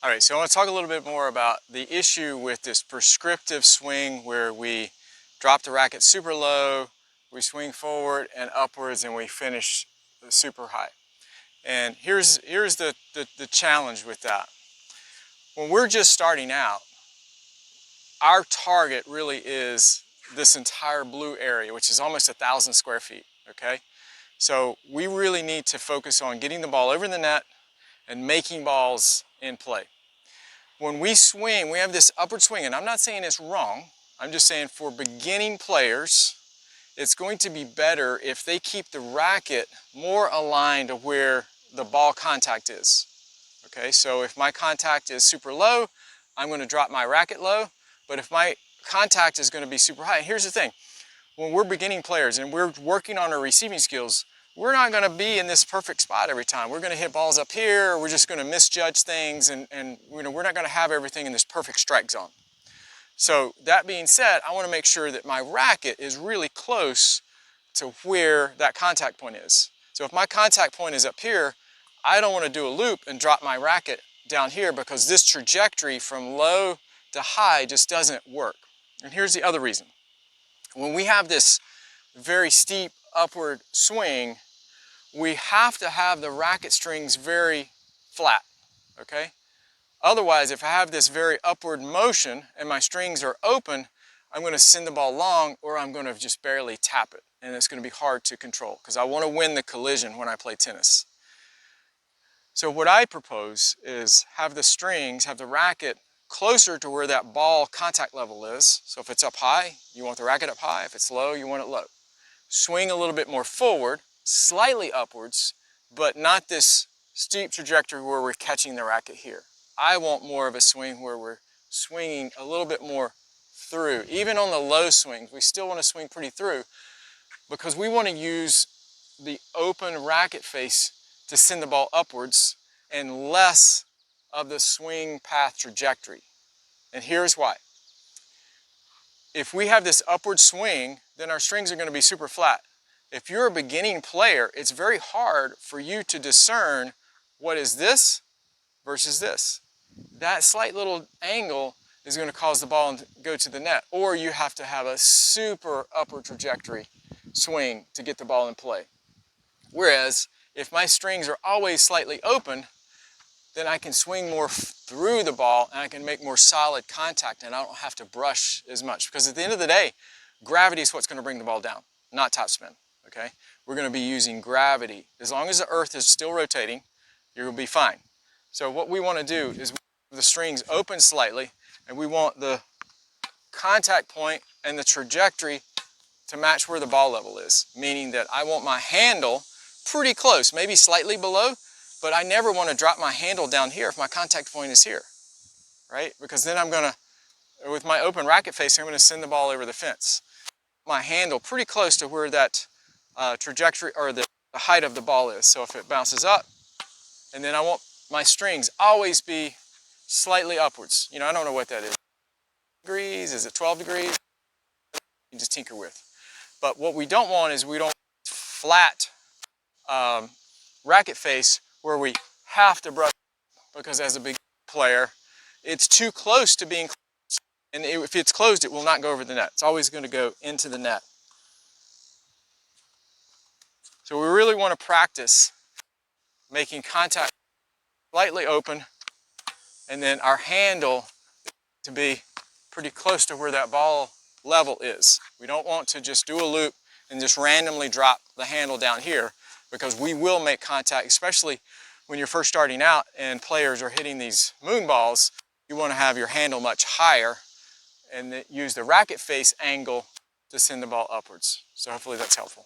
All right, so I want to talk a little bit more about the issue with this prescriptive swing where we drop the racket super low, we swing forward and upwards, and we finish super high. And here's the challenge with that. When we're just starting out, our target really is this entire blue area, which is almost 1,000 square feet, okay? So we really need to focus on getting the ball over the net and making balls in play. When we swing, we have this upward swing, and I'm not saying it's wrong. I'm just saying for beginning players, it's going to be better if they keep the racket more aligned to where the ball contact is. Okay, so if my contact is super low, I'm going to drop my racket low, but if my contact is going to be super high, here's the thing. When we're beginning players and we're working on our receiving skills, we're not going to be in this perfect spot every time. We're going to hit balls up here, or we're just going to misjudge things, and we're not going to have everything in this perfect strike zone. So that being said, I want to make sure that my racket is really close to where that contact point is. So if my contact point is up here, I don't want to do a loop and drop my racket down here, because this trajectory from low to high just doesn't work. And here's the other reason. When we have this very steep upward swing, we have to have the racket strings very flat, okay? Otherwise, if I have this very upward motion and my strings are open, I'm going to send the ball long, or I'm going to just barely tap it, and it's going to be hard to control because I want to win the collision when I play tennis. So what I propose is have the racket closer to where that ball contact level is. So if it's up high, you want the racket up high. If it's low, you want it low. Swing a little bit more forward, slightly upwards, but not this steep trajectory where we're catching the racket here. I want more of a swing where we're swinging a little bit more through. Even on the low swings, we still want to swing pretty through, because we want to use the open racket face to send the ball upwards and less of the swing path trajectory. And here's why. If we have this upward swing, then our strings are going to be super flat. If you're a beginning player, it's very hard for you to discern what is this versus this. That slight little angle is going to cause the ball to go to the net, or you have to have a super upward trajectory swing to get the ball in play. Whereas if my strings are always slightly open, then I can swing more through the ball and I can make more solid contact, and I don't have to brush as much, because at the end of the day, gravity is what's going to bring the ball down, not topspin. Okay? We're going to be using gravity. As long as the earth is still rotating, you're going to be fine. So what we want to do is the strings open slightly, and we want the contact point and the trajectory to match where the ball level is, meaning that I want my handle pretty close, maybe slightly below, but I never want to drop my handle down here if my contact point is here, right? Because then I'm going to, with my open racket face, I'm going to send the ball over the fence. My handle pretty close to where that trajectory or the height of the ball is. So if it bounces up, and then I want my strings always be slightly upwards. You know, I don't know what that is. Degrees? Is it 12 degrees? You just tinker with. But what we don't want is we don't want flat racket face where we have to brush, because as a big player, it's too close to being closed. And if it's closed, it will not go over the net. It's always going to go into the net. So we really want to practice making contact slightly open, and then our handle to be pretty close to where that ball level is. We don't want to just do a loop and just randomly drop the handle down here, because we will make contact, especially when you're first starting out and players are hitting these moon balls. You want to have your handle much higher and use the racket face angle to send the ball upwards. So hopefully that's helpful.